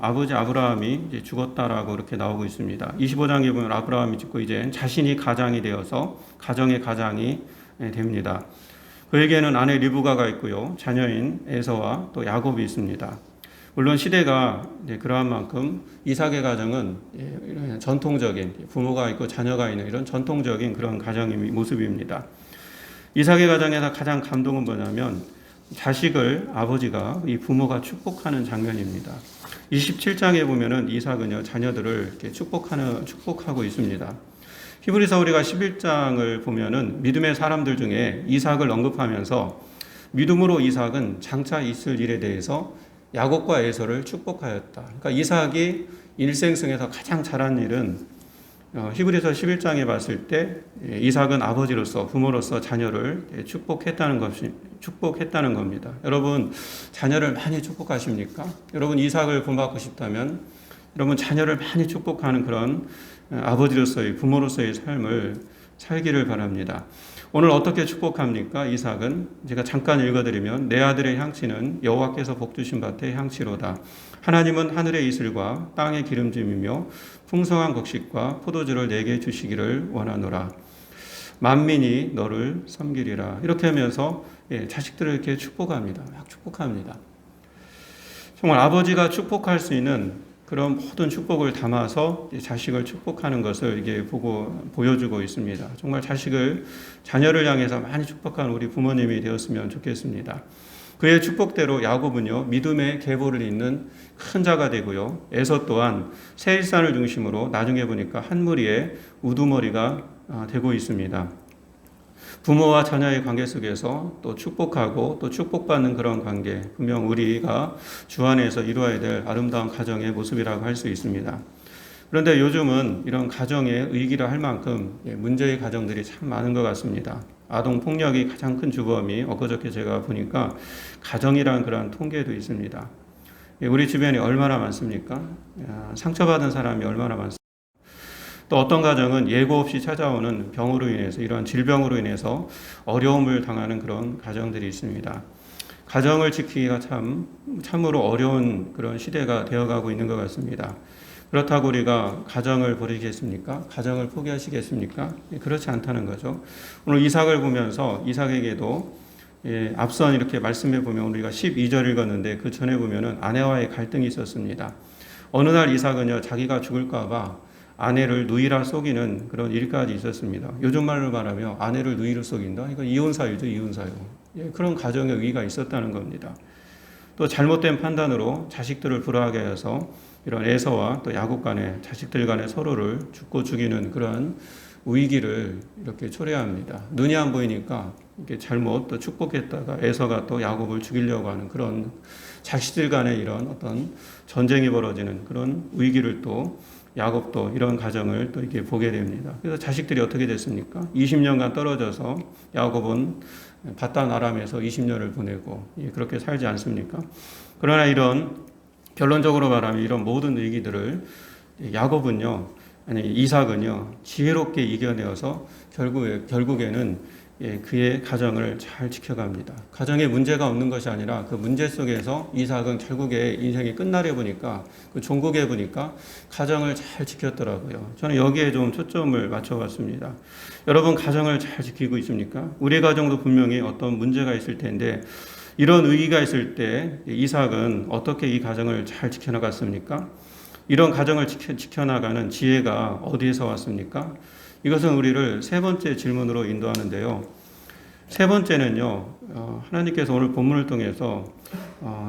아버지 아브라함이 이제 죽었다라고 이렇게 나오고 있습니다. 25장에 보면 아브라함이 죽고 이제 자신이 가장이 되어서 가정의 가장이 됩니다. 그에게는 아내 리브가가 있고요, 자녀인 에서와 또 야곱이 있습니다. 물론 시대가 그러한 만큼 이삭의 가정은 이런 전통적인 부모가 있고 자녀가 있는 이런 전통적인 그런 가정의 모습입니다. 이삭의 가정에서 가장 감동은 뭐냐면 자식을 아버지가 이 부모가 축복하는 장면입니다. 27장에 보면은 이삭은요, 자녀들을 이렇게 축복하고 있습니다. 히브리서 우리가 11장을 보면은 믿음의 사람들 중에 이삭을 언급하면서 믿음으로 이삭은 장차 있을 일에 대해서 야곱과 에서를 축복하였다. 그러니까 이삭이 일생성에서 가장 잘한 일은 히브리서 11장에 봤을 때 이삭은 아버지로서 부모로서 자녀를 축복했다는 겁니다. 여러분 자녀를 많이 축복하십니까? 여러분 이삭을 본받고 싶다면 여러분 자녀를 많이 축복하는 그런 아버지로서의 부모로서의 삶을 살기를 바랍니다. 오늘 어떻게 축복합니까? 이삭은 제가 잠깐 읽어드리면 내 아들의 향치는 여호와께서 복주신 밭의 향치로다. 하나님은 하늘의 이슬과 땅의 기름짐이며 풍성한 곡식과 포도주를 내게 주시기를 원하노라. 만민이 너를 섬기리라. 이렇게 하면서 자식들을 이렇게 축복합니다. 막 축복합니다. 정말 아버지가 축복할 수 있는 그런 모든 축복을 담아서 자식을 축복하는 것을 이게 보여주고 있습니다. 정말 자녀를 향해서 많이 축복하는 우리 부모님이 되었으면 좋겠습니다. 그의 축복대로 야곱은요, 믿음의 계보를 잇는 큰 자가 되고요, 에서 또한 세일산을 중심으로 나중에 보니까 한 무리의 우두머리가 되고 있습니다. 부모와 자녀의 관계 속에서 또 축복하고 또 축복받는 그런 관계, 분명 우리가 주 안에서 이루어야 될 아름다운 가정의 모습이라고 할 수 있습니다. 그런데 요즘은 이런 가정의 위기라 할 만큼 문제의 가정들이 참 많은 것 같습니다. 아동 폭력이 가장 큰 주범이 엊그저께 제가 보니까 가정이라는 그러한 통계도 있습니다. 우리 주변에 얼마나 많습니까? 상처받은 사람이 얼마나 많습니까? 또 어떤 가정은 예고 없이 찾아오는 병으로 인해서 이러한 질병으로 인해서 어려움을 당하는 그런 가정들이 있습니다. 가정을 지키기가 참으로 어려운 그런 시대가 되어가고 있는 것 같습니다. 그렇다고 우리가 가정을 버리겠습니까? 가정을 포기하시겠습니까? 그렇지 않다는 거죠. 오늘 이삭을 보면서 이삭에게도 앞선 이렇게 말씀해 보면 우리가 12절 읽었는데 그 전에 보면은 아내와의 갈등이 있었습니다. 어느 날 이삭은요 자기가 죽을까봐 아내를 누이라 속이는 그런 일까지 있었습니다. 요즘 말로 말하면 아내를 누이로 속인다? 이거 이혼사유죠, 이혼사유. 그런 가정의 위기가 있었다는 겁니다. 또 잘못된 판단으로 자식들을 불화하게 해서 이런 에서와 또 야곱 간에 자식들 간에 서로를 죽고 죽이는 그러한 위기를 이렇게 초래합니다. 눈이 안 보이니까 이렇게 잘못 또 축복했다가 에서가 또 야곱을 죽이려고 하는 그런 자식들 간에 이런 어떤 전쟁이 벌어지는 그런 위기를 또 야곱도 이런 가정을 또 이렇게 보게 됩니다. 그래서 자식들이 어떻게 됐습니까? 20년간 떨어져서 야곱은 바단 아람에서 20년을 보내고 그렇게 살지 않습니까? 그러나 이런 결론적으로 말하면 이런 모든 위기들을 이삭은요 지혜롭게 이겨내어서 결국에는 그의 가정을 잘 지켜갑니다. 가정에 문제가 없는 것이 아니라 그 문제 속에서 이삭은 결국에 인생이 끝나려 보니까 그 종국에 보니까 가정을 잘 지켰더라고요. 저는 여기에 좀 초점을 맞춰봤습니다. 여러분 가정을 잘 지키고 있습니까? 우리 가정도 분명히 어떤 문제가 있을 텐데 이런 위기가 있을 때 이삭은 어떻게 이 가정을 잘 지켜나갔습니까? 이런 가정을 지켜나가는 지혜가 어디에서 왔습니까? 이것은 우리를 세 번째 질문으로 인도하는데요. 세 번째는요, 하나님께서 오늘 본문을 통해서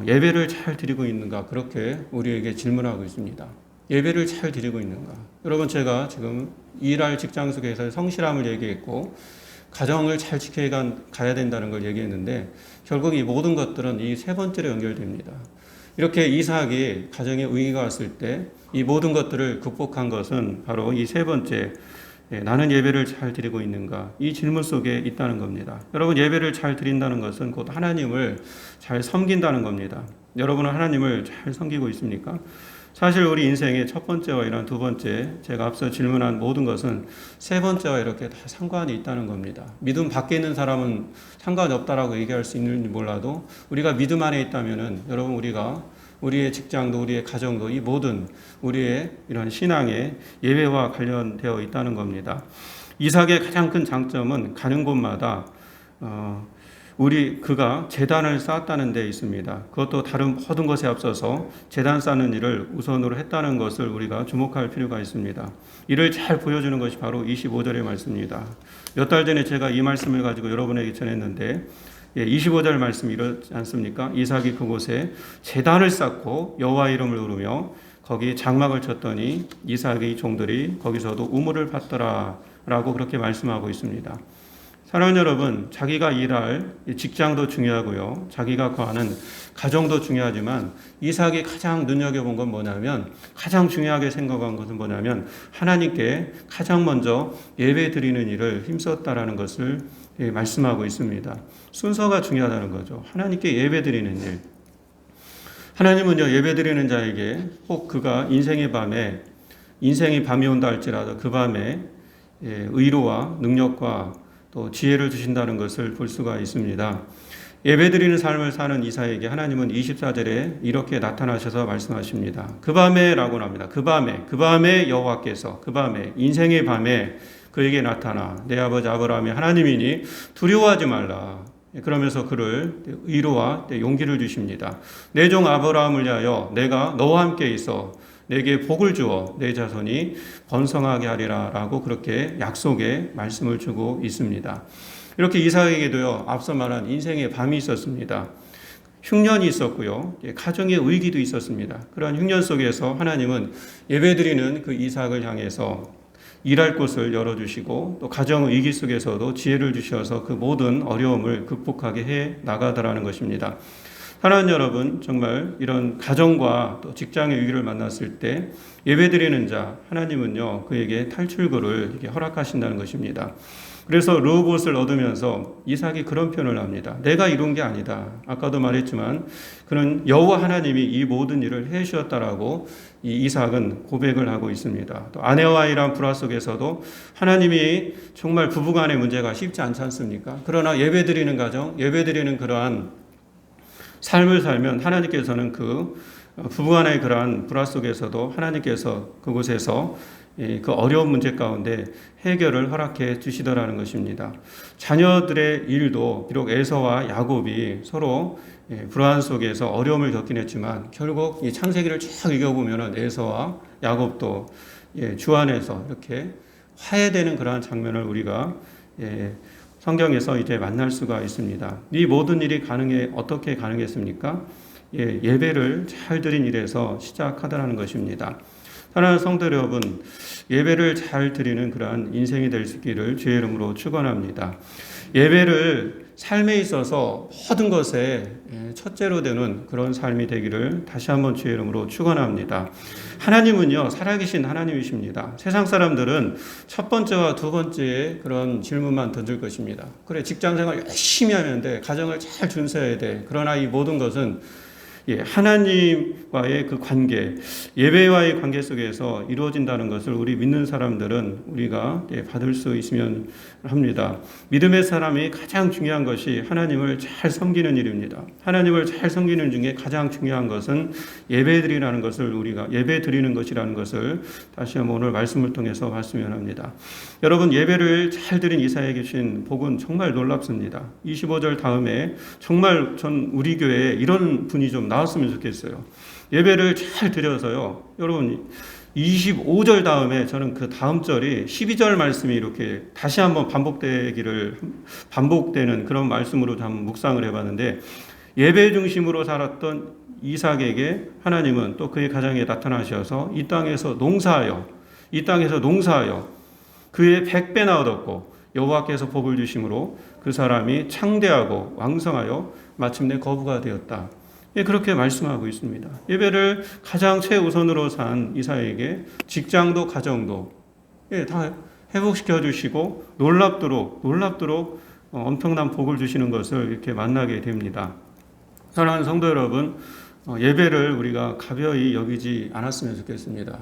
예배를 잘 드리고 있는가 그렇게 우리에게 질문하고 있습니다. 예배를 잘 드리고 있는가? 여러분 제가 지금 일할 직장 속에서 성실함을 얘기했고 가정을 잘 지켜가야 된다는 걸 얘기했는데 결국 이 모든 것들은 이 세 번째로 연결됩니다. 이렇게 이삭이 가정에 위기가 왔을 때 이 모든 것들을 극복한 것은 바로 이 세 번째 나는 예배를 잘 드리고 있는가? 이 질문 속에 있다는 겁니다. 여러분 예배를 잘 드린다는 것은 곧 하나님을 잘 섬긴다는 겁니다. 여러분은 하나님을 잘 섬기고 있습니까? 사실 우리 인생의 첫 번째와 이런 두 번째 제가 앞서 질문한 모든 것은 세 번째와 이렇게 다 상관이 있다는 겁니다. 믿음 밖에 있는 사람은 상관이 없다라고 얘기할 수 있는지 몰라도 우리가 믿음 안에 있다면은 여러분 우리의 직장도 우리의 가정도 이 모든 우리의 이런 신앙의 예배와 관련되어 있다는 겁니다. 이삭의 가장 큰 장점은 가는 곳마다 그가 제단을 쌓았다는 데 있습니다. 그것도 다른 모든 것에 앞서서 제단 쌓는 일을 우선으로 했다는 것을 우리가 주목할 필요가 있습니다. 이를 잘 보여주는 것이 바로 25절의 말씀입니다. 몇 달 전에 제가 이 말씀을 가지고 여러분에게 전했는데 25절 말씀이 이렇지 않습니까? 이삭이 그곳에 제단을 쌓고 여호와 이름을 부르며 거기 장막을 쳤더니 이삭의 종들이 거기서도 우물을 받더라 라고 그렇게 말씀하고 있습니다. 사랑하는 여러분, 자기가 일할 직장도 중요하고요. 자기가 거하는 가정도 중요하지만 이삭이 가장 눈여겨본 건 뭐냐면 가장 중요하게 생각한 것은 뭐냐면 하나님께 가장 먼저 예배 드리는 일을 힘썼다라는 것을 말씀하고 있습니다. 순서가 중요하다는 거죠. 하나님께 예배 드리는 일. 하나님은요, 예배 드리는 자에게 꼭 그가 인생이 밤이 온다 할지라도 그 밤에 의로와 능력과 또 지혜를 주신다는 것을 볼 수가 있습니다. 예배드리는 삶을 사는 이삭에게 하나님은 24절에 이렇게 나타나셔서 말씀하십니다. 그 밤에라고 합니다. 그 밤에 여호와께서 인생의 밤에 그에게 나타나 내 아버지 아브라함이 하나님이니 두려워하지 말라. 그러면서 그를 위로와 용기를 주십니다. 내 종 아브라함을 위하여 내가 너와 함께 있어 내게 복을 주어 내 자손이 번성하게 하리라 라고 그렇게 약속의 말씀을 주고 있습니다. 이렇게 이삭에게도요 앞서 말한 인생의 밤이 있었습니다. 흉년이 있었고요. 가정의 위기도 있었습니다. 그러한 흉년 속에서 하나님은 예배드리는 그 이삭을 향해서 일할 곳을 열어주시고 또 가정의 위기 속에서도 지혜를 주셔서 그 모든 어려움을 극복하게 해 나가더라는 것입니다. 사랑하는 여러분, 정말 이런 가정과 또 직장의 위기를 만났을 때 예배드리는 자, 하나님은요, 그에게 탈출구를 이렇게 허락하신다는 것입니다. 그래서 르호봇을 얻으면서 이삭이 그런 표현을 합니다. 내가 이룬 게 아니다. 아까도 말했지만 그는 여호와 하나님이 이 모든 일을 해 주셨다라고 이 이삭은 고백을 하고 있습니다. 또 아내와 이란 불화 속에서도 하나님이 정말 부부간의 문제가 쉽지 않지 않습니까? 그러나 예배드리는 가정, 예배드리는 그러한 삶을 살면 하나님께서는 그 부부간의 그러한 불화 속에서도 하나님께서 그곳에서 그 어려운 문제 가운데 해결을 허락해 주시더라는 것입니다. 자녀들의 일도 비록 에서와 야곱이 서로 불안 속에서 어려움을 겪긴 했지만 결국 이 창세기를 쭉 읽어보면 에서와 야곱도 주 안에서 이렇게 화해되는 그러한 장면을 우리가 성경에서 이제 만날 수가 있습니다. 이 모든 일이 어떻게 가능했습니까? 예배를 잘 드린 일에서 시작하더라는 것입니다. 사랑하는 성도 여러분, 예배를 잘 드리는 그러한 인생이 될 수 있기를 주의 이름으로 축원합니다. 예배를 삶에 있어서 모든 것에 첫째로 되는 그런 삶이 되기를 다시 한번 주의 이름으로 축원합니다. 하나님은요, 살아계신 하나님이십니다. 세상 사람들은 첫 번째와 두 번째의 그런 질문만 던질 것입니다. 그래, 직장생활 열심히 하는데 가정을 잘 준수해야 돼. 그러나 이 모든 것은 하나님과의 그 관계, 예배와의 관계 속에서 이루어진다는 것을 우리 믿는 사람들은 우리가 받을 수 있으면 합니다. 믿음의 사람이 가장 중요한 것이 하나님을 잘 섬기는 일입니다. 하나님을 잘 섬기는 중에 가장 중요한 것은 예배드리는 것이라는 것을 다시 한번 오늘 말씀을 통해서 봤으면 합니다. 여러분, 예배를 잘 드린 이사에게 주신 복은 정말 놀랍습니다. 25절 다음에 정말 우리 교회에 이런 분이 좀 나왔으면 좋겠어요. 예배를 잘 드려서요. 여러분 25절 다음에 저는 그 다음 절이 12절 말씀이 이렇게 다시 한번 반복되는 그런 말씀으로 한번 묵상을 해봤는데 예배 중심으로 살았던 이삭에게 하나님은 또 그의 가정에 나타나셔서 이 땅에서 농사하여 그의 100배나 얻었고 여호와께서 복을 주심으로 그 사람이 창대하고 왕성하여 마침내 거부가 되었다. 그렇게 말씀하고 있습니다. 예배를 가장 최우선으로 산 이사에게 직장도 가정도 다 회복시켜 주시고 놀랍도록 엄청난 복을 주시는 것을 이렇게 만나게 됩니다. 사랑하는 성도 여러분, 예배를 우리가 가벼이 여기지 않았으면 좋겠습니다.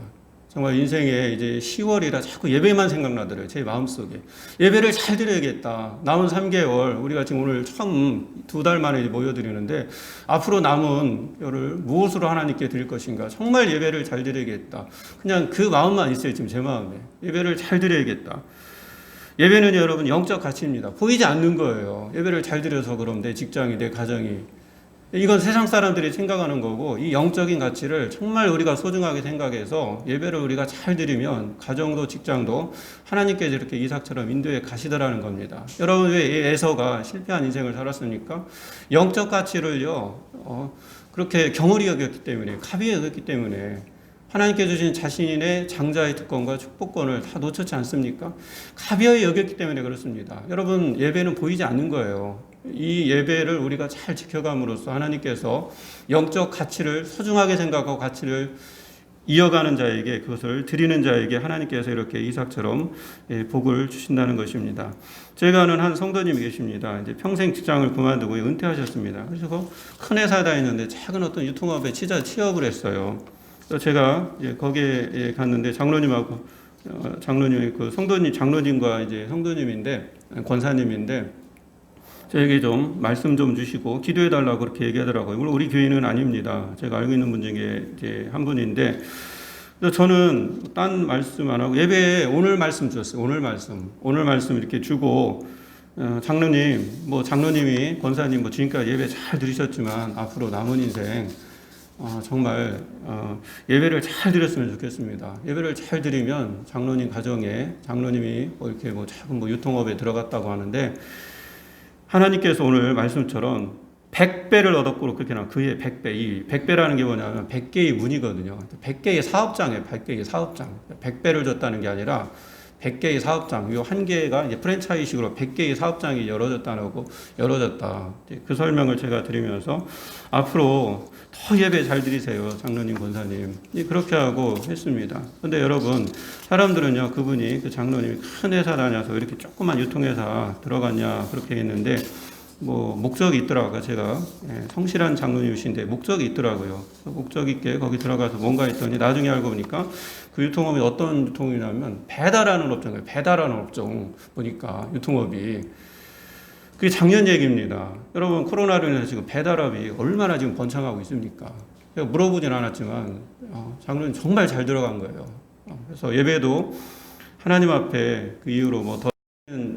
정말 인생에 이제 10월이라 자꾸 예배만 생각나더라고요. 제 마음속에. 예배를 잘 드려야겠다. 남은 3개월, 우리가 지금 오늘 처음 2달 만에 모여드리는데 앞으로 남은 열을 무엇으로 하나님께 드릴 것인가. 정말 예배를 잘 드려야겠다. 그냥 그 마음만 있어요. 지금 제 마음에. 예배를 잘 드려야겠다. 예배는 여러분 영적 가치입니다. 보이지 않는 거예요. 예배를 잘 드려서 그럼 내 직장이, 내 가정이. 이건 세상 사람들이 생각하는 거고 이 영적인 가치를 정말 우리가 소중하게 생각해서 예배를 우리가 잘 드리면 가정도 직장도 하나님께서 이렇게 이삭처럼 인도에 가시더라는 겁니다. 여러분 왜 에서가 실패한 인생을 살았습니까? 영적 가치를요 그렇게 경홀히 여겼기 때문에 가비에 여겼기 때문에 하나님께 주신 자신의 장자의 특권과 축복권을 다 놓쳤지 않습니까? 가벼이 여겼기 때문에 그렇습니다. 여러분 예배는 보이지 않는 거예요. 이 예배를 우리가 잘 지켜감으로써 하나님께서 영적 가치를 소중하게 생각하고 가치를 이어가는 자에게 그것을 드리는 자에게 하나님께서 이렇게 이삭처럼 복을 주신다는 것입니다. 제가 아는 한 성도님이 계십니다. 이제 평생 직장을 그만두고 은퇴하셨습니다. 그래서 큰 회사에 다녔는데 작은 어떤 유통업에 취업을 했어요. 그래서 제가 거기에 갔는데 장로님하고 장로님이 그 장로님과 이제 성도님인데 권사님인데 저에게 좀 말씀 좀 주시고 기도해달라고 그렇게 얘기하더라고요. 물론 우리 교회는 아닙니다. 제가 알고 있는 분 중에 이제 한 분인데 저는 딴 말씀 안 하고 예배에 오늘 말씀 주셨어요. 오늘 말씀 이렇게 주고 장로님이 권사님 지금까지 예배 잘 들으셨지만 앞으로 남은 인생 정말 예배를 잘 드렸으면 좋겠습니다. 예배를 잘 드리면 장로님 가정에 장로님이 이렇게 작은 유통업에 들어갔다고 하는데 하나님께서 오늘 말씀처럼 100배를 얻었고 그렇게 나와 그의 100배. 이 100배라는 게 뭐냐면 100개의 문이거든요. 100개의 사업장이에요. 100개의 사업장. 100배를 줬다는 게 아니라 100개의 사업장, 요 한 개가 이제 프랜차이즈식으로 100개의 사업장이 열어졌다. 그 설명을 제가 드리면서 앞으로 더 예배 잘 드리세요, 장로님, 권사님. 그렇게 하고 했습니다. 근데 여러분, 사람들은요, 그분이, 그 장로님이 큰 회사 다녀서 왜 이렇게 조그만 유통회사 들어갔냐, 그렇게 했는데, 목적이 있더라고요. 제가 성실한 장로님이신데 목적이 있더라고요. 목적 있게 거기 들어가서 뭔가 했더니 나중에 알고 보니까 그 유통업이 어떤 유통이냐면 배달하는 업종이에요. 배달하는 업종 보니까 유통업이 그게 작년 얘기입니다. 여러분, 코로나로 인해서 지금 배달업이 얼마나 지금 번창하고 있습니까? 제가 물어보진 않았지만 장로님 정말 잘 들어간 거예요. 그래서 예배도 하나님 앞에 그 이후로 더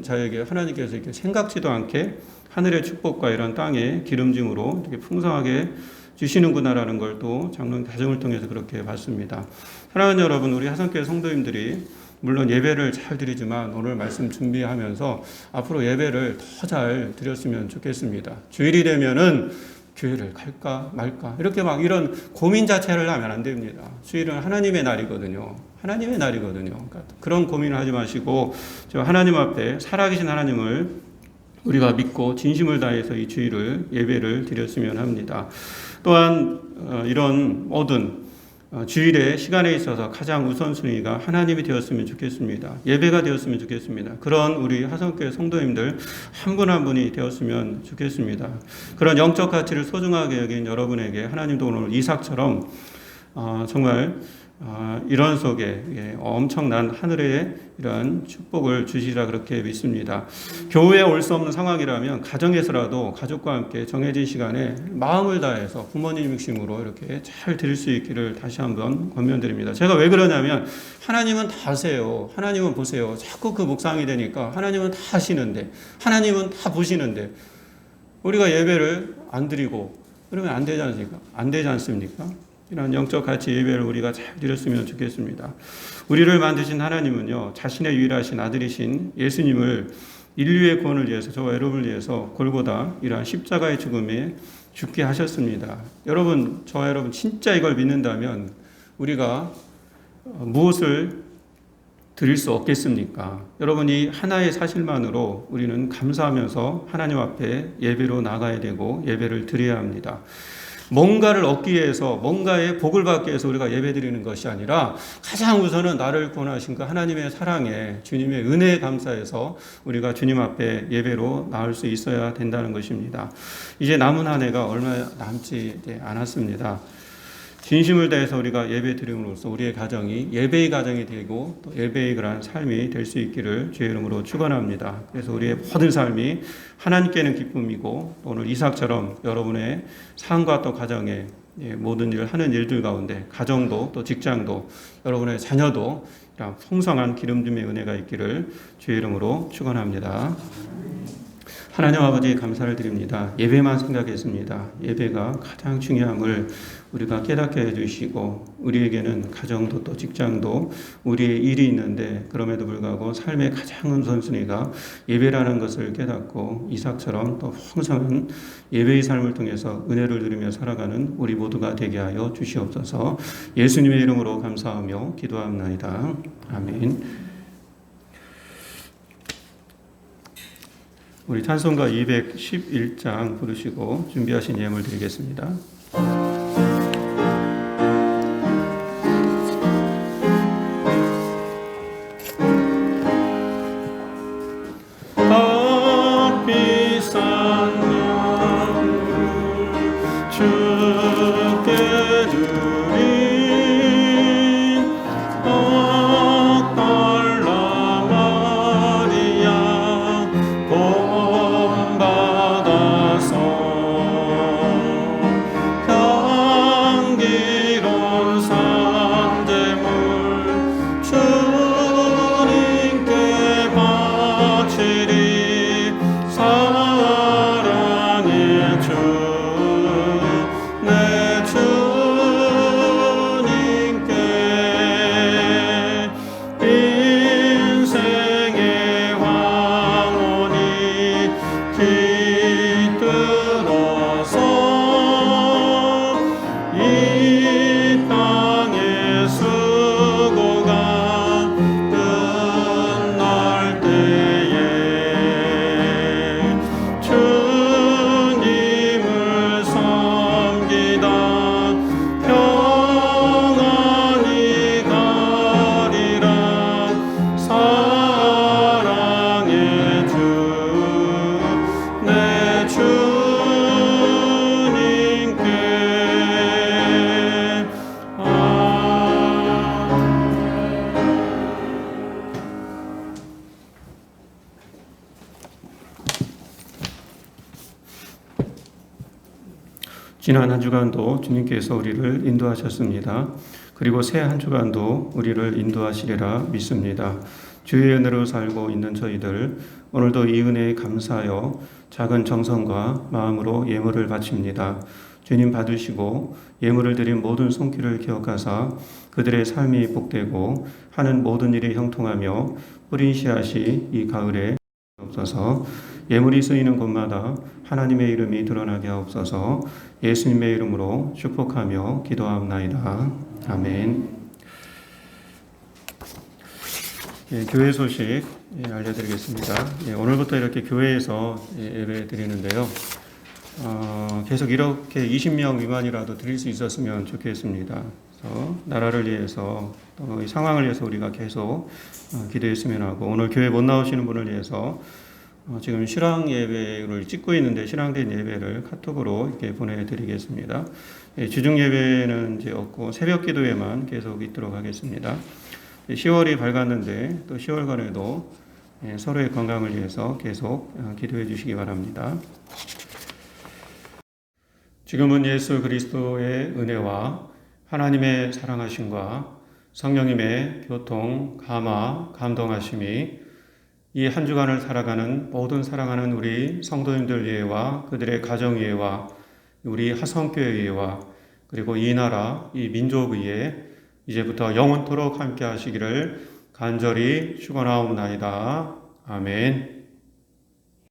자에게 하나님께서 이렇게 생각지도 않게 하늘의 축복과 이런 땅의 기름짐으로 이렇게 풍성하게 주시는구나라는 걸 또 장로님 가정을 통해서 그렇게 봤습니다. 사랑하는 여러분, 우리 하성교회 성도님들이 물론 예배를 잘 드리지만 오늘 말씀 준비하면서 앞으로 예배를 더 잘 드렸으면 좋겠습니다. 주일이 되면은 교회를 갈까 말까 이렇게 이런 고민 자체를 하면 안 됩니다. 주일은 하나님의 날이거든요. 하나님의 날이거든요. 그러니까 그런 고민을 하지 마시고 하나님 앞에 살아계신 하나님을 우리가 믿고 진심을 다해서 이 주일을 예배를 드렸으면 합니다. 또한 이런 모든 주일의 시간에 있어서 가장 우선순위가 하나님이 되었으면 좋겠습니다. 예배가 되었으면 좋겠습니다. 그런 우리 하성교회 성도님들 한 분 한 분이 되었으면 좋겠습니다. 그런 영적 가치를 소중하게 여긴 여러분에게 하나님도 오늘 이삭처럼 정말 이런 속에 엄청난 하늘의 이런 축복을 주시라 그렇게 믿습니다. 교회에 올 수 없는 상황이라면 가정에서라도 가족과 함께 정해진 시간에 마음을 다해서 부모님 중심으로 이렇게 잘 드릴 수 있기를 다시 한번 권면드립니다. 제가 왜 그러냐면 하나님은 다 아세요. 하나님은 보세요. 자꾸 그 묵상이 되니까 하나님은 다 하시는데 하나님은 다 보시는데 우리가 예배를 안 드리고 그러면 안 되지 않습니까? 안 되지 않습니까? 이런 영적 가치 예배를 우리가 잘 드렸으면 좋겠습니다. 우리를 만드신 하나님은요, 자신의 유일하신 아들이신 예수님을 인류의 구원을 위해서, 저와 여러분을 위해서 골고다 이러한 십자가의 죽음에 죽게 하셨습니다. 여러분, 저와 여러분 진짜 이걸 믿는다면 우리가 무엇을 드릴 수 없겠습니까? 여러분, 이 하나의 사실만으로 우리는 감사하면서 하나님 앞에 예배로 나가야 되고 예배를 드려야 합니다. 뭔가를 얻기 위해서, 뭔가의 복을 받기 위해서 우리가 예배드리는 것이 아니라 가장 우선은 나를 구원하신 그 하나님의 사랑에, 주님의 은혜에 감사해서 우리가 주님 앞에 예배로 나올 수 있어야 된다는 것입니다. 이제 남은 한 해가 얼마 남지 않았습니다. 진심을 다해서 우리가 예배 드림으로써 우리의 가정이 예배의 가정이 되고 또 예배의 그러한 삶이 될 수 있기를 주의 이름으로 축원합니다. 그래서 우리의 모든 삶이 하나님께는 기쁨이고 오늘 이삭처럼 여러분의 삶과 또 가정의 모든 일을 하는 일들 가운데 가정도 또 직장도 여러분의 자녀도 이런 풍성한 기름짐의 은혜가 있기를 주의 이름으로 축원합니다. 하나님 아버지 감사를 드립니다. 예배만 생각했습니다. 예배가 가장 중요함을 우리가 깨닫게 해주시고 우리에게는 가정도 또 직장도 우리의 일이 있는데 그럼에도 불구하고 삶의 가장 우선순위가 예배라는 것을 깨닫고 이삭처럼 또 풍성한 예배의 삶을 통해서 은혜를 누리며 살아가는 우리 모두가 되게 하여 주시옵소서. 예수님의 이름으로 감사하며 기도합나이다. 아멘. 우리 찬송가 211장 부르시고 준비하신 예물 드리겠습니다. 사랑 지난 한 주간도 주님께서 우리를 인도하셨습니다. 그리고 새 한 주간도 우리를 인도하시리라 믿습니다. 주의 은혜로 살고 있는 저희들, 오늘도 이 은혜에 감사하여 작은 정성과 마음으로 예물을 바칩니다. 주님 받으시고 예물을 드린 모든 손길을 기억하사 그들의 삶이 복되고 하는 모든 일이 형통하며 뿌린 씨앗이 이 가을에 없어서 예물이 쓰이는 곳마다 하나님의 이름이 드러나게 하옵소서. 예수님의 이름으로 축복하며 기도하옵나이다. 아멘. 교회 소식 알려드리겠습니다. 오늘부터 이렇게 교회에서 예배 드리는데요. 계속 이렇게 20명 미만이라도 드릴 수 있었으면 좋겠습니다. 그래서 나라를 위해서 또 이 상황을 위해서 우리가 계속 기도했으면 하고, 오늘 교회 못 나오시는 분을 위해서 지금 실황 예배를 찍고 있는데 실황된 예배를 카톡으로 이렇게 보내드리겠습니다. 주중 예배는 이제 없고 새벽 기도회만 계속 있도록 하겠습니다. 10월이 밝았는데 또 10월간에도 서로의 건강을 위해서 계속 기도해 주시기 바랍니다. 지금은 예수 그리스도의 은혜와 하나님의 사랑하심과 성령님의 교통, 감화, 감동하심이 이 한 주간을 살아가는 모든 사랑하는 우리 성도님들 위에와 그들의 가정 위에와 우리 하성교회 위에와 그리고 이 나라, 이 민족 위에 이제부터 영원토록 함께 하시기를 간절히 축원하옵나이다. 아멘.